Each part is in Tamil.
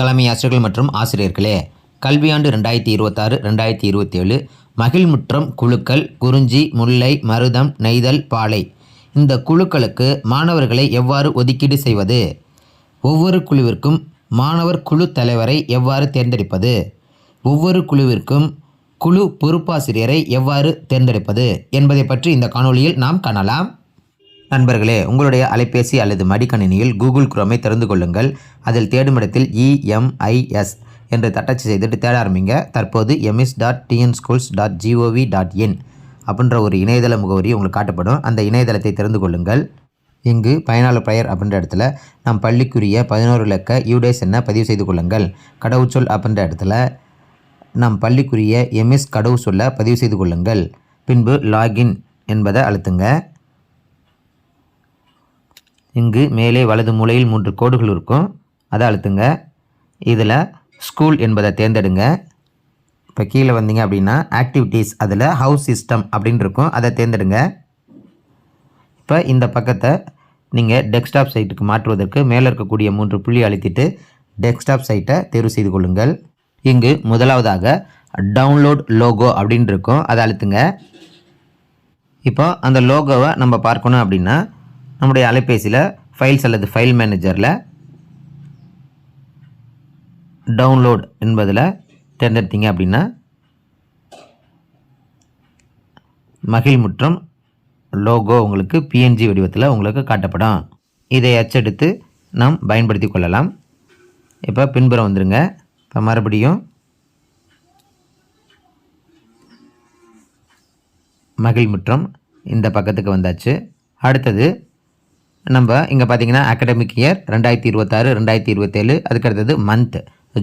தலைமை ஆசிரியர்கள் மற்றும் ஆசிரியர்களே, கல்வியாண்டு 2026-2027 மகிழ்முற்றம் குழுக்கள் குறிஞ்சி, முல்லை, மருதம், நெய்தல், பாலை இந்த குழுக்களுக்கு மாணவர்களை எவ்வாறு ஒதுக்கீடு செய்வது? ஒவ்வொரு குழுவிற்கும் மாணவர் குழு தலைவரை எவ்வாறு தேர்ந்தெடுப்பது? ஒவ்வொரு குழுவிற்கும் குழு பொறுப்பாசிரியரை எவ்வாறு தேர்ந்தெடுப்பது என்பதை பற்றி இந்த காணொளியில் நாம் காணலாம். நண்பர்களே, உங்களுடைய அலைபேசி அல்லது மடிக்கணினியில் கூகுள் குரோமை திறந்து கொள்ளுங்கள். அதில் தேடுமிடத்தில் EMIS என்று தட்டச்சு செய்துட்டு தேட ஆரம்பிங்க. தற்போது emis.tnschools.gov.in அப்படின்ற ஒரு இணையதள முகவரி உங்களுக்கு காட்டப்படும். அந்த இணையதளத்தை திறந்து கொள்ளுங்கள். இங்கு பயனாளர் பெயர் அப்படின்ற இடத்துல நம் பள்ளிக்குரிய 11 இலக்க யூடேஸ் என பதிவு செய்து கொள்ளுங்கள். கடவுச்சொல் அப்படின்ற இடத்துல நம் பள்ளிக்குரிய எம்எஸ் கடவு சொல்ல பதிவு செய்து கொள்ளுங்கள். பின்பு லாகின் என்பதை அழுத்துங்க. இங்கு மேலே வலது மூலையில் 3 கோடுகள் இருக்கும், அதை அழுத்துங்க. இதில் ஸ்கூல் என்பதை தேர்ந்தெடுங்க. இப்போ கீழே வந்தீங்க அப்படின்னா ஆக்டிவிட்டீஸ், அதில் ஹவுஸ் சிஸ்டம் அப்படின்னு இருக்கும், அதை தேர்ந்தெடுங்க. இப்போ இந்த பக்கத்தை நீங்கள் டெஸ்க்டாப் சைட்டுக்கு மாற்றுவதற்கு மேலே இருக்கக்கூடிய 3 புள்ளி அழுத்திட்டு டெஸ்க்டாப் சைட்டை தேர்வு செய்து கொள்ளுங்கள். இங்கு முதலாவதாக டவுன்லோட் லோகோ அப்படின்னு இருக்கும், அதை அழுத்துங்க. இப்போ அந்த லோகோவை நம்ம பார்க்கணும் அப்படின்னா நம்முடைய அலைபேசியில் ஃபைல்ஸ் அல்லது ஃபைல் மேனேஜரில் டவுன்லோட் என்பதில் தேர்ந்தெடுத்தீங்க அப்படின்னா மகிழ்முற்றம் லோகோ உங்களுக்கு PNG வடிவத்தில் உங்களுக்கு காட்டப்படும். இதை அச்செடுத்து நாம் பயன்படுத்தி கொள்ளலாம். இப்போ பின்புறம் வந்துடுங்க. இப்போ மறுபடியும் மகிழ்முற்றம் இந்த பக்கத்துக்கு வந்தாச்சு. அடுத்தது நம்ம இங்கே பார்த்தீங்கன்னா அகாடமிக் இயர் 2026-2027, அதுக்கடுத்தது மந்த்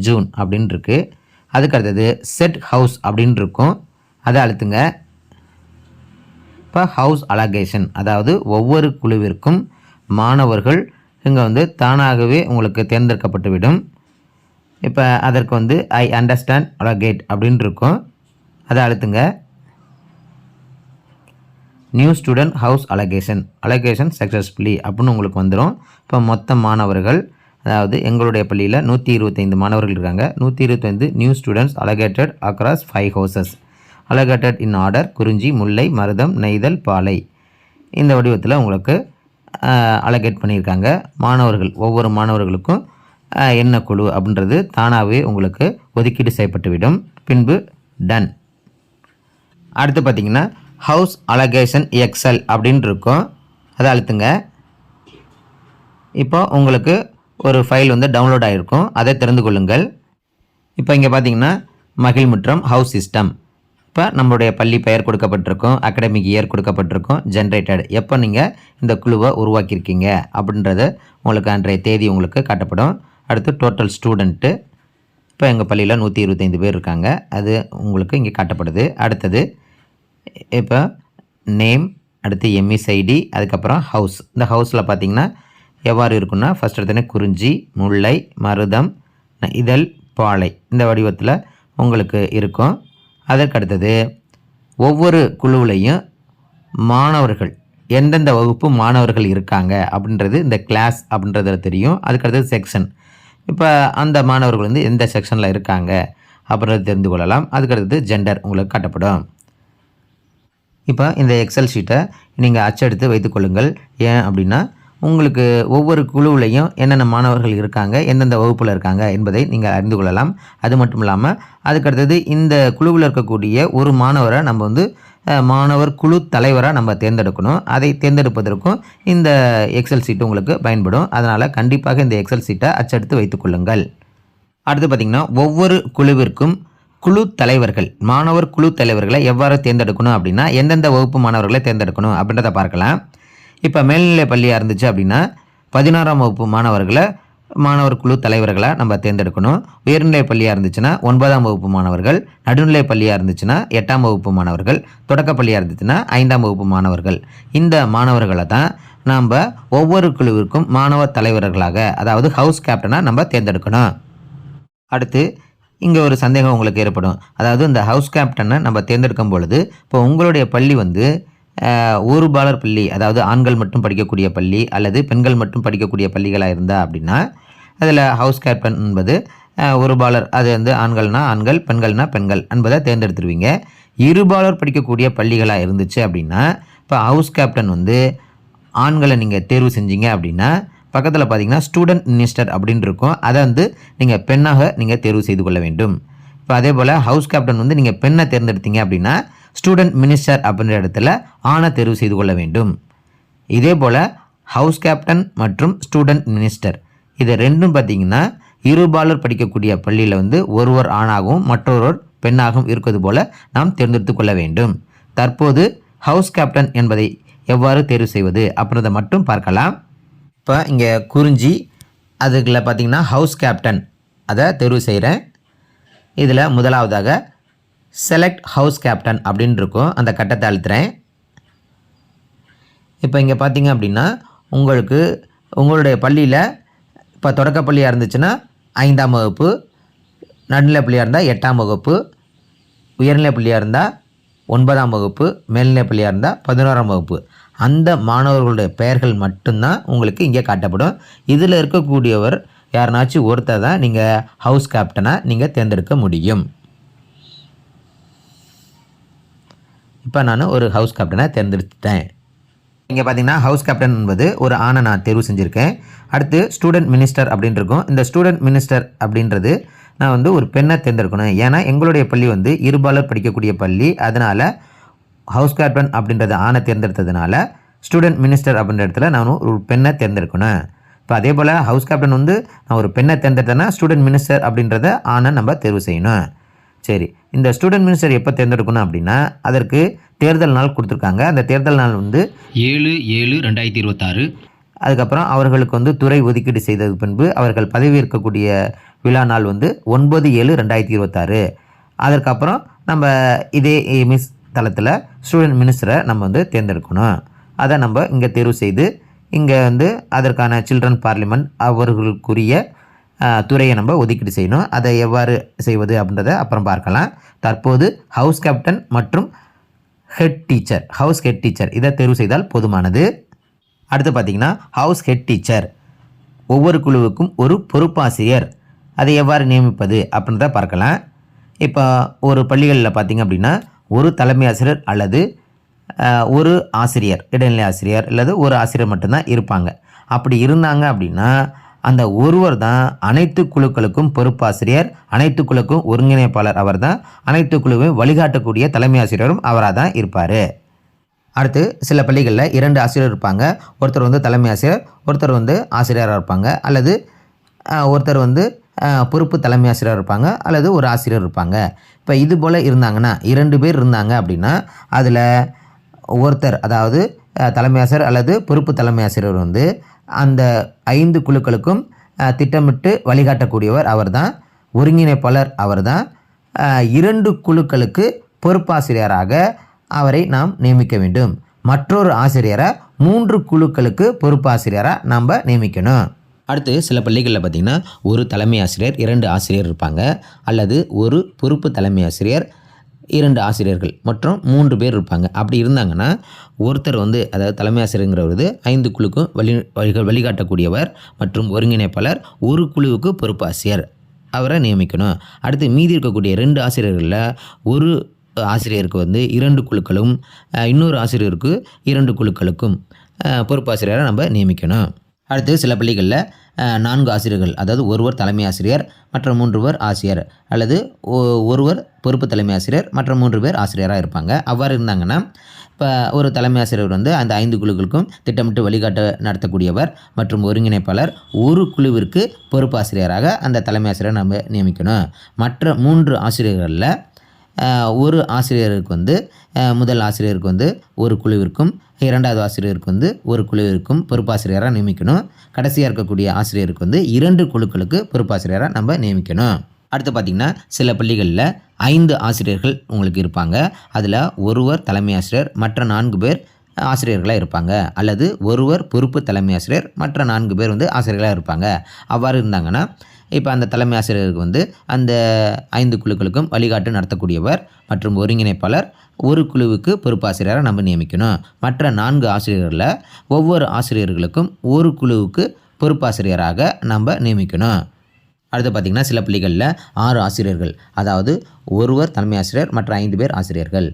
ஜூன் அப்படின்னு இருக்குது. அதுக்கடுத்தது செட் ஹவுஸ் அப்படின்னு இருக்கும், அதை அழுத்துங்க. இப்போ ஹவுஸ் அலகேஷன், அதாவது ஒவ்வொரு குழுவிற்கும் மாணவர்கள் இங்கே தானாகவே உங்களுக்கு தேர்ந்தெடுக்கப்பட்டுவிடும். இப்போ அதற்கு ஐ அண்டர்ஸ்டாண்ட் அலகேட் அப்படின்னு இருக்கும், அதை அழுத்துங்க. New student house allocation successfully அப்படின்னு உங்களுக்கு வந்துடும். இப்போ மொத்த மாணவர்கள், அதாவது எங்களுடைய பள்ளியில் 125 மாணவர்கள் இருக்காங்க. 125 new students allocated across 5 houses, allocated in order குறிஞ்சி, முல்லை, மருதம், நெய்தல், பாலை இந்த வடிவத்தில் உங்களுக்கு அலகேட் பண்ணியிருக்காங்க. மாணவர்கள் ஒவ்வொரு மாணவர்களுக்கும் என்ன குழு அப்படின்றது தானாகவே உங்களுக்கு ஒதுக்கீடு செய்யப்பட்டுவிடும். பின்பு டன். அடுத்து பார்த்திங்கன்னா ஹவுஸ் அலகேஷன் எக்ஸல் அப்படின்னு இருக்கும், அதை அழுத்துங்க. இப்போ உங்களுக்கு ஒரு ஃபைல் டவுன்லோட் ஆகிருக்கும், அதை திறந்து கொள்ளுங்கள். இப்போ இங்கே பார்த்தீங்கன்னா மகிழ்முற்றம் ஹவுஸ் சிஸ்டம். இப்போ நம்மளுடைய பள்ளி பெயர் கொடுக்கப்பட்டிருக்கும், அகாடமிக் இயர் கொடுக்கப்பட்டிருக்கும், ஜென்ரேட்டட் எப்போ நீங்கள் இந்த குழுவை உருவாக்கியிருக்கீங்க அப்படின்றது உங்களுக்கு அன்றைய தேதி உங்களுக்கு காட்டப்படும். அடுத்து டோட்டல் ஸ்டூடெண்ட்டு, இப்போ எங்கள் பள்ளியில் 125 பேர் இருக்காங்க, அது உங்களுக்கு இங்கே காட்டப்படுது. அடுத்தது இப்போ நேம், அடுத்து MSID, அதுக்கப்புறம் ஹவுஸ். இந்த ஹவுஸில் பார்த்திங்கன்னா எவ்வாறு இருக்குன்னா ஃபஸ்ட் எடுத்தோடனே குறிஞ்சி, முல்லை, மருதம், நெய்தல், பாலை இந்த வடிவத்தில் உங்களுக்கு இருக்கும். அதற்கடுத்தது ஒவ்வொரு குழுவிலையும் மாணவர்கள் எந்தெந்த வகுப்பு மாணவர்கள் இருக்காங்க அப்படின்றது இந்த கிளாஸ் அப்படின்றதில் தெரியும். அதுக்கடுத்தது செக்ஷன், இப்போ அந்த மாணவர்கள் எந்த செக்ஷனில் இருக்காங்க அப்படின்றது தெரிந்து கொள்ளலாம். அதுக்கடுத்தது ஜெண்டர் உங்களுக்கு காட்டப்படும். இப்போ இந்த எக்ஸல் ஷீட்டை நீங்கள் அச்செடுத்து வைத்துக்கொள்ளுங்கள். ஏன் அப்படின்னா உங்களுக்கு ஒவ்வொரு குழுவிலையும் என்னென்ன மாணவர்கள் இருக்காங்க, எந்தெந்த வகுப்பில் இருக்காங்க என்பதை நீங்கள் அறிந்து கொள்ளலாம். அது மட்டும் இல்லாமல் அதுக்கடுத்தது இந்த குழுவில் இருக்கக்கூடிய ஒரு மாணவரை நம்ம மாணவர் குழு தலைவராக நம்ம தேர்ந்தெடுக்கணும். அதை தேர்ந்தெடுப்பதற்கும் இந்த எக்ஸல் ஷீட்டு உங்களுக்கு பயன்படும். அதனால் கண்டிப்பாக இந்த எக்ஸல் ஷீட்டை அச்செடுத்து வைத்துக்கொள்ளுங்கள். அடுத்து பார்த்திங்கன்னா ஒவ்வொரு குழுவிற்கும் குழு தலைவர்கள், மாணவர் குழு தலைவர்களை எவ்வாறு தேர்ந்தெடுக்கணும் அப்படின்னா எந்தெந்த வகுப்பு மாணவர்களை தேர்ந்தெடுக்கணும் அப்படின்றத பார்க்கலாம். இப்போ மேல்நிலை பள்ளியாக இருந்துச்சு அப்படின்னா 16ஆம் வகுப்பு மாணவர்களை மாணவர் குழு தலைவர்களை நம்ம தேர்ந்தெடுக்கணும். உயர்நிலை பள்ளியாக இருந்துச்சுன்னா 9ஆம் வகுப்பு மாணவர்கள், நடுநிலை பள்ளியாக இருந்துச்சுன்னா 8ஆம் வகுப்பு மாணவர்கள், தொடக்க பள்ளியாக இருந்துச்சுன்னா 5ஆம் வகுப்பு மாணவர்கள். இந்த மாணவர்களை தான் நாம் ஒவ்வொரு குழுவிற்கும் மாணவர் தலைவர்களாக, அதாவது ஹவுஸ் கேப்டனாக நம்ம தேர்ந்தெடுக்கணும். அடுத்து இங்கே ஒரு சந்தேகம் உங்களுக்கு ஏற்படும். அதாவது இந்த ஹவுஸ் கேப்டனை நம்ம தேர்ந்தெடுக்கும் பொழுது இப்போ உங்களுடைய பள்ளி ஒரு பாலர் பள்ளி, அதாவது ஆண்கள் மட்டும் படிக்கக்கூடிய பள்ளி அல்லது பெண்கள் மட்டும் படிக்கக்கூடிய பள்ளிகளாக இருந்தால் அப்படின்னா அதில் ஹவுஸ் கேப்டன் என்பது ஒருபாலர் அது வந்து ஆண்கள்னா ஆண்கள், பெண்கள்னா பெண்கள் என்பதை தேர்ந்தெடுத்துருவீங்க. இருபாலர் படிக்கக்கூடிய பள்ளிகளாக இருந்துச்சு அப்படின்னா, இப்போ ஹவுஸ் கேப்டன் வந்து ஆண்களை நீங்கள் தேர்வு செஞ்சீங்க அப்படின்னா, பக்கத்தில் பார்த்தீங்கன்னா ஸ்டூடெண்ட் மினிஸ்டர் அப்படின்னு இருக்கும். அதை வந்து நீங்கள் பெண்ணாக நீங்கள் தேர்வு செய்து கொள்ள வேண்டும். இப்போ அதே போல் ஹவுஸ் கேப்டன் வந்து நீங்கள் பெண்ணை தேர்ந்தெடுத்தீங்க அப்படின்னா, ஸ்டூடெண்ட் மினிஸ்டர் அப்படின்ற இடத்துல ஆணை தேர்வு செய்து கொள்ள வேண்டும். இதே போல் ஹவுஸ் கேப்டன் மற்றும் ஸ்டூடெண்ட் மினிஸ்டர் இது ரெண்டும் பார்த்தீங்கன்னா இருபாலர் படிக்கக்கூடிய பள்ளியில் வந்து ஒருவர் ஆணாகவும் மற்றொருவர் பெண்ணாகவும் இருக்கிறது போல நாம் தேர்ந்தெடுத்து கொள்ள வேண்டும். தற்போது ஹவுஸ் கேப்டன் என்பதை எவ்வாறு தேர்வு செய்வது அப்படின்றத மட்டும் பார்க்கலாம். இப்போ இங்கே குறிஞ்சி அதுக்குள்ள பார்த்தீங்கன்னா ஹவுஸ் கேப்டன் அதை தேர்வு செய்கிறேன். இதில் முதலாவதாக செலக்ட் ஹவுஸ் கேப்டன் அப்படின்னு இருக்கும். அந்த கட்டத்தை அழுத்துறேன். இப்போ இங்கே பார்த்தீங்க அப்படின்னா உங்களுடைய பள்ளியில் இப்போ தொடக்கப்பள்ளியாக இருந்துச்சுன்னா 5ஆம் வகுப்பு, நடுநிலை பள்ளியாக இருந்தால் 8ஆம் வகுப்பு, உயர்நிலை பள்ளியாக இருந்தால் 9ஆம் வகுப்பு, மேல்நிலை பள்ளியாக இருந்தால் 11ஆம் வகுப்பு அந்த மாணவர்களுடைய பெயர்கள் மட்டும்தான் உங்களுக்கு இங்கே காட்டப்படும். இதில் இருக்கக்கூடியவர் யாருனாச்சும் ஒருத்தர் தான் நீங்கள் ஹவுஸ் கேப்டனாக நீங்கள் தேர்ந்தெடுக்க முடியும். இப்போ நான் ஒரு ஹவுஸ் கேப்டனை தேர்ந்தெடுத்துட்டேன். இங்கே பார்த்தீங்கன்னா ஹவுஸ் கேப்டன் என்பது ஒரு ஆணை நான் தேர்வு செஞ்சுருக்கேன். அடுத்து ஸ்டூடெண்ட் மினிஸ்டர் அப்படின்னு இருக்கும். இந்த ஸ்டூடெண்ட் மினிஸ்டர் அப்படின்றது நான் வந்து ஒரு பெண்ணை தேர்ந்தெடுக்கணும். ஏன்னா எங்களுடைய பள்ளி வந்து இருபாலர் படிக்கக்கூடிய பள்ளி. அதனால் ஹவுஸ் கேப்டன் அப்படின்றத ஆணை தேர்ந்தெடுத்ததுனால ஸ்டூடெண்ட் மினிஸ்டர் அப்படின்ற இடத்துல நான் ஒரு பெண்ணை தேர்ந்தெடுக்கணும். இப்போ அதே போல் ஹவுஸ் கேப்டன் வந்து நான் ஒரு பெண்ணை தேர்ந்தெடுத்தேன்னா ஸ்டூடெண்ட் மினிஸ்டர் அப்படின்றத ஆணை நம்ம தேர்வு செய்யணும். சரி, இந்த ஸ்டூடெண்ட் மினிஸ்டர் எப்போ தேர்ந்தெடுக்கணும் அப்படின்னா அதற்கு தேர்தல் நாள் கொடுத்துருக்காங்க. அந்த தேர்தல் நாள் வந்து 7/7/2026. அதுக்கப்புறம் அவர்களுக்கு வந்து துறை ஒதுக்கீடு செய்தது பின்பு அவர்கள் பதவியேற்கக்கூடிய விழா நாள் வந்து 9/7/2026. அதற்கப்புறம் நம்ம இதே மிஸ் தளத்தில் ஸ்டூடெண்ட் மினிஸ்டரை நம்ம வந்து தேர்ந்தெடுக்கணும். அதை நம்ம இங்கே தேர்வு செய்து இங்கே வந்து அதற்கான சில்ட்ரன் பார்லிமெண்ட் அவர்களுக்குரிய துறையை நம்ம ஒதுக்கீடு செய்யணும். அதை எவ்வாறு செய்வது அப்படின்றத அப்புறம் பார்க்கலாம். தற்போது ஹவுஸ் கேப்டன் மற்றும் ஹவுஸ் ஹெட் டீச்சர் இதை தேர்வு செய்தால் போதுமானது. அடுத்து பார்த்திங்கன்னா ஹவுஸ் ஹெட் டீச்சர் ஒவ்வொரு குழுவுக்கும் ஒரு பொறுப்பாசிரியர் அதை எவ்வாறு நியமிப்பது அப்படின்றத பார்க்கலாம். இப்போ ஒரு பள்ளிகளில் பார்த்திங்க அப்படின்னா ஒரு தலைமை ஆசிரியர் அல்லது ஒரு ஆசிரியர், இடைநிலை ஆசிரியர் அல்லது ஒரு ஆசிரியர் மட்டும்தான் இருப்பாங்க. அப்படி இருந்தாங்க அப்படின்னா அந்த ஒருவர் தான் அனைத்து குழுக்களுக்கும் பொறுப்பாசிரியர், அனைத்து குழுக்கும் ஒருங்கிணைப்பாளர் அவர் தான், அனைத்து குழுவையும் வழிகாட்டக்கூடிய தலைமை ஆசிரியரும் அவராக தான் இருப்பார். அடுத்து சில பள்ளிகளில் 2 ஆசிரியர் இருப்பாங்க. ஒருத்தர் வந்து தலைமை ஆசிரியர், ஒருத்தர் வந்து ஆசிரியராக இருப்பாங்க. அல்லது ஒருத்தர் வந்து பொறுப்பு தலைமை ஆசிரியர் இருப்பாங்க, அல்லது ஒரு ஆசிரியர் இருப்பாங்க. இப்போ இது போல் இருந்தாங்கன்னா 2 பேர் இருந்தாங்க அப்படின்னா அதில் ஒருத்தர் அதாவது தலைமை ஆசிரியர் அல்லது பொறுப்பு தலைமை ஆசிரியர் வந்து அந்த 5 குழுக்களுக்கும் திட்டமிட்டு வழிகாட்டக்கூடியவர் அவர் தான், ஒருங்கிணைப்பாளர் அவர் தான். 2 குழுக்களுக்கு பொறுப்பாசிரியராக அவரை நாம் நியமிக்க வேண்டும். மற்றொரு ஆசிரியரை 3 குழுக்களுக்கு பொறுப்பாசிரியராக நாம் நியமிக்கணும். அடுத்து சில பள்ளிகளில் பார்த்திங்கன்னா ஒரு தலைமை ஆசிரியர் 2 ஆசிரியர் இருப்பாங்க, அல்லது ஒரு பொறுப்பு தலைமை ஆசிரியர் 2 ஆசிரியர்கள் மற்றும் 3 பேர் இருப்பாங்க. அப்படி இருந்தாங்கன்னா ஒருத்தர் வந்து அதாவது தலைமை ஆசிரியருங்கிறவர் 5 குழுக்கும் வழிகாட்டக்கூடியவர் மற்றும் ஒருங்கிணைப்பாளர், ஒரு குழுவுக்கு பொறுப்பாசிரியர் அவரை நியமிக்கணும். அடுத்து மீதி இருக்கக்கூடிய 2 ஆசிரியர்களில் ஒரு ஆசிரியருக்கு வந்து 2 குழுக்களும் இன்னொரு ஆசிரியருக்கு 2 குழுக்களுக்கும் பொறுப்பாசிரியரை நம்ம நியமிக்கணும். அடுத்து சில பள்ளிகளில் 4 ஆசிரியர்கள் அதாவது ஒருவர் தலைமை ஆசிரியர் மற்ற 3 பேர் ஆசிரியர், அல்லது ஒருவர் பொறுப்பு தலைமை ஆசிரியர் மற்ற 3 பேர் ஆசிரியராக இருப்பாங்க. அவ்வாறு இருந்தாங்கன்னா இப்போ ஒரு தலைமை ஆசிரியர் வந்து அந்த 5 குழுக்களுக்கும் திட்டமிட்டு வழிகாட்ட நடத்தக்கூடியவர் மற்றும் ஒருங்கிணைப்பாளர், ஒரு குழுவிற்கு பொறுப்பாசிரியராக அந்த தலைமை ஆசிரியரை நம்ம நியமிக்கணும். மற்ற 3 ஆசிரியர்களில் ஒரு ஆசிரியருக்கு வந்து முதல் ஆசிரியருக்கு வந்து ஒரு குழுவிற்கும், 2வது ஆசிரியருக்கு வந்து ஒரு குழுவிற்கும் பொறுப்பாசிரியராக நியமிக்கணும். கடைசியாக இருக்கக்கூடிய ஆசிரியருக்கு வந்து 2 குழுக்களுக்கு பொறுப்பாசிரியராக நம்ம நியமிக்கணும். அடுத்து பார்த்திங்கன்னா சில பள்ளிகளில் 5 ஆசிரியர்கள் உங்களுக்கு இருப்பாங்க. அதில் ஒருவர் தலைமை ஆசிரியர் மற்ற 4 பேர் ஆசிரியர்களாக இருப்பாங்க, அல்லது ஒருவர் பொறுப்பு தலைமை ஆசிரியர் மற்ற 4 பேர் வந்து ஆசிரியர்களாக இருப்பாங்க. அவ்வாறு இருந்தாங்கன்னா இப்போ அந்த தலைமை ஆசிரியருக்கு வந்து அந்த 5 குழுக்களுக்கும் வழிகாட்டு நடத்தக்கூடியவர் மற்றும் ஒருங்கிணைப்பாளர், ஒரு குழுவுக்கு பொறுப்பாசிரியராக நம்ம நியமிக்கணும். மற்ற 4 ஆசிரியர்களில் ஒவ்வொரு ஆசிரியர்களுக்கும் ஒரு குழுவுக்கு பொறுப்பாசிரியராக நம்ம நியமிக்கணும். அடுத்து பார்த்திங்கன்னா சில பள்ளிகளில் 6 ஆசிரியர்கள், அதாவது ஒருவர் தலைமை ஆசிரியர் மற்ற 5 பேர் ஆசிரியர்கள்,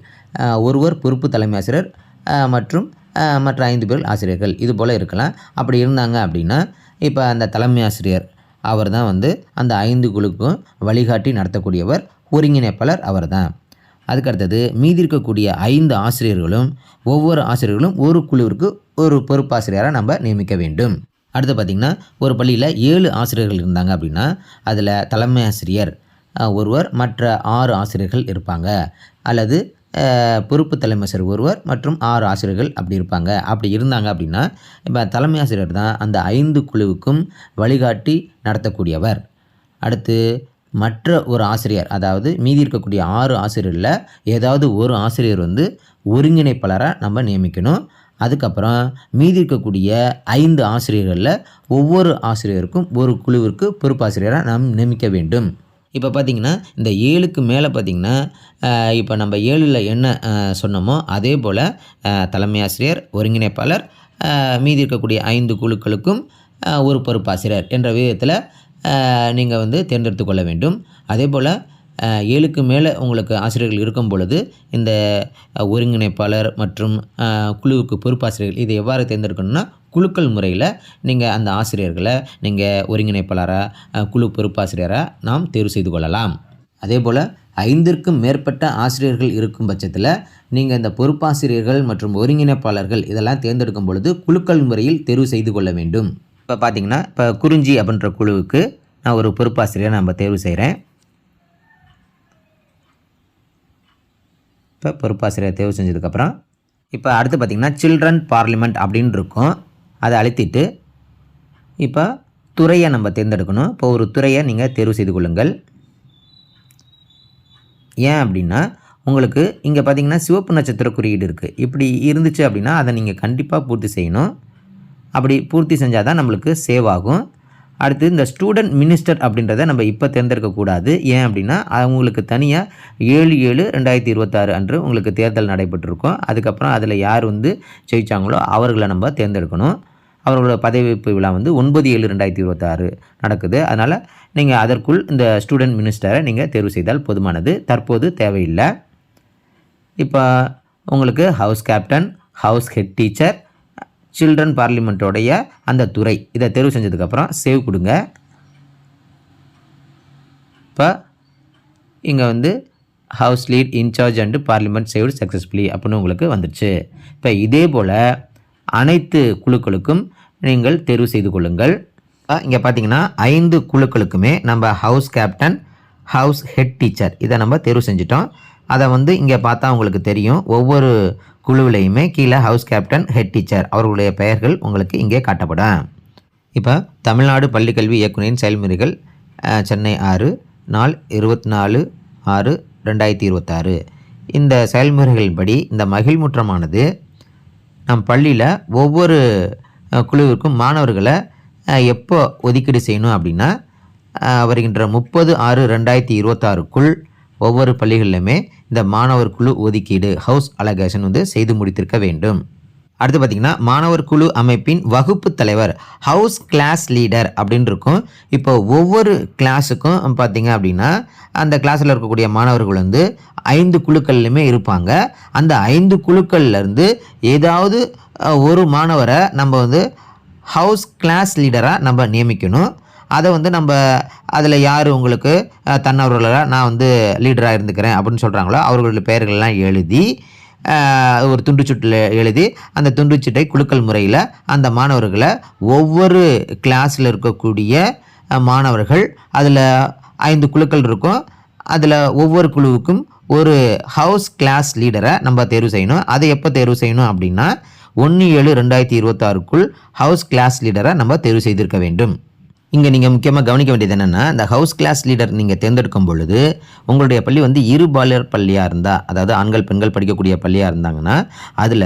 ஒருவர் பொறுப்பு தலைமை ஆசிரியர் மற்றும் மற்ற 5 பேர் ஆசிரியர்கள், இது போல் இருக்கலாம். அப்படி இருந்தாங்க அப்படின்னா இப்போ அந்த தலைமை ஆசிரியர் அவர் தான் வந்து அந்த 5 குழுக்கும் வழிகாட்டி நடத்தக்கூடியவர், ஒருங்கிணைப்பாளர் அவர் தான். அதுக்கடுத்தது மீதி இருக்கக்கூடிய 5 ஆசிரியர்களும் ஒவ்வொரு ஆசிரியர்களும் ஒரு குழுவிற்கு ஒரு பொறுப்பாசிரியராக நம்ம நியமிக்க வேண்டும். அடுத்து பார்த்திங்கன்னா ஒரு பள்ளியில் 7 ஆசிரியர்கள் இருந்தாங்க அப்படின்னா அதில் தலைமை ஆசிரியர் ஒருவர் மற்ற 6 ஆசிரியர்கள் இருப்பாங்க, அல்லது பொறுப்பு தலைமை ஆசிரியர் ஒருவர் மற்றும் 6 ஆசிரியர்கள் அப்படி இருப்பாங்க. அப்படி இருந்தாங்க அப்படின்னா இப்போ தலைமை ஆசிரியர் தான் அந்த 5 குழுவுக்கும் வழிகாட்டி நடத்தக்கூடியவர். அடுத்து மற்ற ஒரு ஆசிரியர், அதாவது மீதி இருக்கக்கூடிய 6 ஆசிரியரில் ஏதாவது ஒரு ஆசிரியர் வந்து ஒருங்கிணைப்பாளராக நம்ம நியமிக்கணும். அதுக்கப்புறம் மீதி இருக்கக்கூடிய 5 ஆசிரியர்களில் ஒவ்வொரு ஆசிரியருக்கும் ஒரு குழுவிற்கு பொறுப்பாசிரியராக நாம் நியமிக்க வேண்டும். இப்போ பார்த்திங்கன்னா இந்த 7க்கு மேலே பார்த்திங்கன்னா இப்போ நம்ம 7ல் என்ன சொன்னோமோ அதே போல் தலைமை ஆசிரியர், ஒருங்கிணைப்பாளர், மீதி இருக்கக்கூடிய 5 குழுக்களுக்கும் ஒரு பொறுப்பாசிரியர் என்ற விதத்தில் நீங்கள் வந்து தேர்ந்தெடுத்து கொள்ள வேண்டும். அதே போல் 7க்கு மேலே உங்களுக்கு ஆசிரியர்கள் இருக்கும் பொழுது இந்த ஒருங்கிணைப்பாளர் மற்றும் குழுவுக்கு பொறுப்பாசிரியர்கள் இதை எவ்வாறு தேர்ந்தெடுக்கணும்னா குழுக்கள் முறையில் நீங்கள் அந்த ஆசிரியர்களை நீங்கள் ஒருங்கிணைப்பாளராக குழு பொறுப்பாசிரியராக நாம் தேர்வு செய்து கொள்ளலாம். அதே போல் 5ற்கும் மேற்பட்ட ஆசிரியர்கள் இருக்கும் பட்சத்தில் நீங்கள் இந்த பொறுப்பாசிரியர்கள் மற்றும் ஒருங்கிணைப்பாளர்கள் இதெல்லாம் தேர்ந்தெடுக்கும் பொழுது குழுக்கள் முறையில் தேர்வு செய்து கொள்ள வேண்டும். இப்போ பார்த்திங்கன்னா இப்போ குறிஞ்சி அப்படின்ற குழுவுக்கு நான் ஒரு பொறுப்பாசிரியரை நம்ம தேர்வு செய்கிறேன். இப்போ பொறுப்பாசிரியர் தேர்வு செஞ்சதுக்கப்புறம் இப்போ அடுத்து பார்த்திங்கன்னா சில்ட்ரன் பார்லிமெண்ட் அப்படின்னு இருக்கும், அதை அழுத்திட்டு இப்போ துறையை நம்ம தேர்ந்தெடுக்கணும். இப்போ ஒரு துறையை நீங்கள் தேர்வு செய்து கொள்ளுங்கள். ஏன் அப்படின்னா உங்களுக்கு இங்கே பார்த்திங்கன்னா சிவப்பு நட்சத்திர குறியீடு இருக்குது. இப்படி இருந்துச்சு அப்படின்னா அதை நீங்கள் கண்டிப்பாக பூர்த்தி செய்யணும். அப்படி பூர்த்தி செஞ்சால் தான் நம்மளுக்கு சேவ் ஆகும். அடுத்து இந்த ஸ்டூடெண்ட் மினிஸ்டர் அப்படின்றத நம்ம இப்போ தேர்ந்தெடுக்கக்கூடாது. ஏன் அப்படின்னா அவங்களுக்கு தனியாக 7/7/2026 அன்று உங்களுக்கு தேர்தல் நடைபெற்றிருக்கும். அதுக்கப்புறம் அதில் யார் வந்து ஜெயித்தாங்களோ அவர்களை நம்ம தேர்ந்தெடுக்கணும். அவர்களோட பதவியேற்பு விழா வந்து 9/7/2026 நடக்குது. அதனால் நீங்கள் அதற்குள் இந்த ஸ்டூடெண்ட் மினிஸ்டரை நீங்கள் தேர்வு செய்தால் போதுமானது. தற்போது தேவையில்லை. இப்போ உங்களுக்கு house captain, house head teacher, children பார்லிமெண்ட்டோடைய அந்த துறை இதை தேர்வு செஞ்சதுக்கப்புறம் சேவ் கொடுங்க. இப்போ இங்கே வந்து house lead in charge and parliament saved successfully அப்படின்னு உங்களுக்கு வந்துடுச்சு. இப்போ இதே போல் அனைத்து குழுக்களுக்கும் நீங்கள் தேர்வு செய்து கொள்ளுங்கள். இங்கே பார்த்தீங்கன்னா 5 குழுக்களுக்குமே நம்ம house captain, house head teacher இதை நம்ம தேர்வு செஞ்சிட்டோம். அதை வந்து இங்கே பார்த்தா உங்களுக்கு தெரியும், ஒவ்வொரு குழுவிலையுமே கீழே ஹவுஸ் கேப்டன், ஹெட் டீச்சர் அவர்களுடைய பெயர்கள் உங்களுக்கு இங்கே காட்டப்படும். இப்போ தமிழ்நாடு பள்ளிக்கல்வி இயக்குநரின் செயல்முறைகள் சென்னை 6 நாள் 24/6/2026 இந்த செயல்முறைகளின்படி இந்த மகிழ்முற்றமானது நம் பள்ளியில் ஒவ்வொரு குழுவிற்கும் மாணவர்களை எப்போ ஒதுக்கீடு செய்யணும் அப்படின்னா வருகின்ற 30/6/2026க்குள் ஒவ்வொரு பள்ளிகளிலுமே இந்த மாணவர் குழு ஒதுக்கீடு ஹவுஸ் அலகேஷன் வந்து செய்து முடித்திருக்க வேண்டும். அடுத்து பார்த்திங்கன்னா மாணவர் குழு அமைப்பின் வகுப்பு தலைவர் ஹவுஸ் கிளாஸ் லீடர் அப்படின்னு இருக்கும். இப்போ ஒவ்வொரு கிளாஸுக்கும் பார்த்திங்க அப்படின்னா அந்த கிளாஸில் இருக்கக்கூடிய மாணவர்கள் வந்து 5 குழுக்கள்லையுமே இருப்பாங்க. அந்த 5 குழுக்கள்லேருந்து ஏதாவது ஒரு மாணவரை நம்ம வந்து ஹவுஸ் கிளாஸ் லீடராக நம்ம நியமிக்கணும். அதை வந்து நம்ம அதில் யார் உங்களுக்கு தன்னவர்களாக நான் வந்து லீடராக இருந்துக்கிறேன் அப்படின்னு சொல்கிறாங்களோ அவர்களுடைய பெயர்களெல்லாம் எழுதி ஒரு துண்டுச்சீட்டில் எழுதி அந்த துண்டுச்சீட்டை குழுக்கள் முறையில் அந்த மாணவர்களை ஒவ்வொரு கிளாஸில் இருக்கக்கூடிய மாணவர்கள் அதில் 5 குழுக்கள் இருக்கும். அதில் ஒவ்வொரு குழுவுக்கும் ஒரு ஹவுஸ் கிளாஸ் லீடரை நம்ம தேர்வு செய்யணும். அதை எப்போ தேர்வு செய்யணும் அப்படின்னா 1/7/2026க்குள் ஹவுஸ் கிளாஸ் லீடரை நம்ம தேர்வு செய்திருக்க வேண்டும். இங்கே நீங்கள் முக்கியமாக கவனிக்க வேண்டியது என்னென்னா இந்த ஹவுஸ் கிளாஸ் லீடர் நீங்கள் தேர்ந்தெடுக்கும் பொழுது உங்களுடைய பள்ளி வந்து இருபாலர் பள்ளியாக இருந்தால், அதாவது ஆண்கள் பெண்கள் படிக்கக்கூடிய பள்ளியாக இருந்தாங்கன்னா அதில்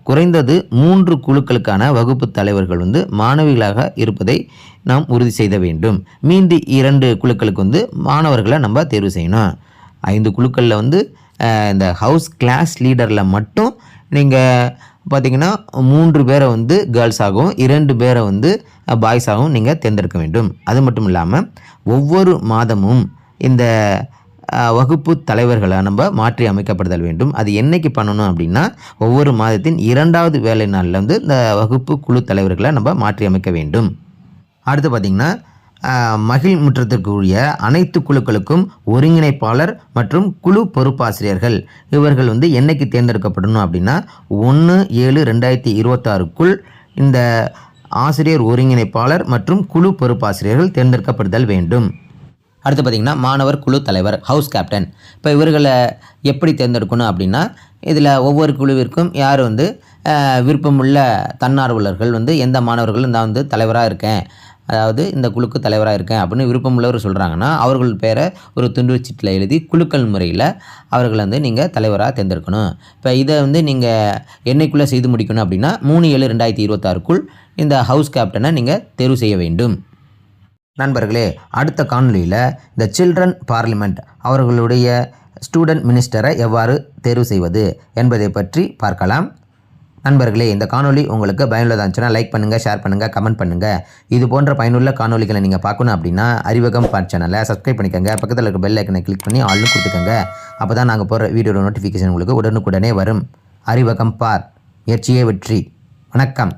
குறைந்தது 3 குழுக்களுக்கான வகுப்பு தலைவர்கள் வந்து மாணவிகளாக இருப்பதை நாம் உறுதி செய்த வேண்டும். மீதி 2 குழுக்களுக்கு வந்து மாணவர்களை நம்ம தேர்வு செய்யணும். 5 குழுக்களில் வந்து இந்த ஹவுஸ் கிளாஸ் லீடரில் மட்டும் நீங்கள் பார்த்திங்கன்னா 3 பேரை வந்து கேர்ள்ஸாகவும் 2 பேரை வந்து பாய்ஸாகவும் நீங்கள் தேர்ந்தெடுக்க வேண்டும். அது மட்டும் இல்லாமல் ஒவ்வொரு மாதமும் இந்த வகுப்பு தலைவர்களை நம்ம மாற்றி அமைக்கப்படுதல் வேண்டும். அது என்னைக்கு பண்ணணும் அப்படின்னா ஒவ்வொரு மாதத்தின் 2வது வேலை நாளில் வந்து இந்த வகுப்பு குழு தலைவர்களை நம்ம மாற்றி அமைக்க வேண்டும். அடுத்து பார்த்திங்கன்னா மகிழ் முற்றத்திற்குரிய அனைத்து குழுக்களுக்கும் ஒருங்கிணைப்பாளர் மற்றும் குழு பொறுப்பாசிரியர்கள் இவர்கள் வந்து என்னைக்கு தேர்ந்தெடுக்கப்படணும் அப்படின்னா 1/7/2026க்குள் இந்த ஆசிரியர் ஒருங்கிணைப்பாளர் மற்றும் குழு பொறுப்பாசிரியர்கள் தேர்ந்தெடுக்கப்படுதல் வேண்டும். அடுத்து பார்த்திங்கன்னா மாணவர் குழு தலைவர் ஹவுஸ் கேப்டன். இப்போ இவர்களை எப்படி தேர்ந்தெடுக்கணும் அப்படின்னா இதில் ஒவ்வொரு குழுவிற்கும் யார் வந்து விருப்பமுள்ள தன்னார்வலர்கள் வந்து எந்த மாணவர்கள் நான் வந்து தலைவராக இருக்கேன், அதாவது இந்த குழுக்கு தலைவராக இருக்கேன் அப்படின்னு விருப்பமுள்ளவர் சொல்கிறாங்கன்னா அவர்கள் பேரை ஒரு துண்டு சீட்டில் எழுதி குழுக்கள் முறையில் அவர்களை வந்து நீங்கள் தலைவராக தேர்ந்தெடுக்கணும். இப்போ இதை வந்து நீங்கள் என்னைக்குள்ளே செய்து முடிக்கணும் அப்படின்னா 3/7/2026க்குள் இந்த ஹவுஸ் கேப்டனை நீங்கள் தேர்வு செய்ய வேண்டும். நண்பர்களே, அடுத்த காணொலியில் இந்த சில்ட்ரன் பார்லிமெண்ட் அவர்களுடைய ஸ்டூடெண்ட் மினிஸ்டரை எவ்வாறு தேர்வு செய்வது என்பதை பற்றி பார்க்கலாம். நண்பர்களே, இந்த காணொலி உங்களுக்கு பயனுள்ளதாக இருந்துச்சுன்னா லைக் பண்ணுங்கள், ஷேர் பண்ணுங்கள், கமெண்ட் பண்ணுங்கள். இது போன்ற பயனுள்ள காணொலிகளை நீங்கள் பார்க்கணும் அப்படின்னா அறிவகம் பார்ட் சேனலை சப்ஸ்கிரைப் பண்ணிக்கோங்க. பக்கத்தில் இருக்க பெல் ஐக்கனை கிளிக் பண்ணி ஆல்னு கொடுத்துக்கோங்க. அப்போ தான் நாங்கள் போகிற வீடியோட நோட்டிஃபிகேஷன் உங்களுக்கு உடனுக்குடனே வரும். அறிவகம் பார், முயற்சியே வெற்றி. வணக்கம்.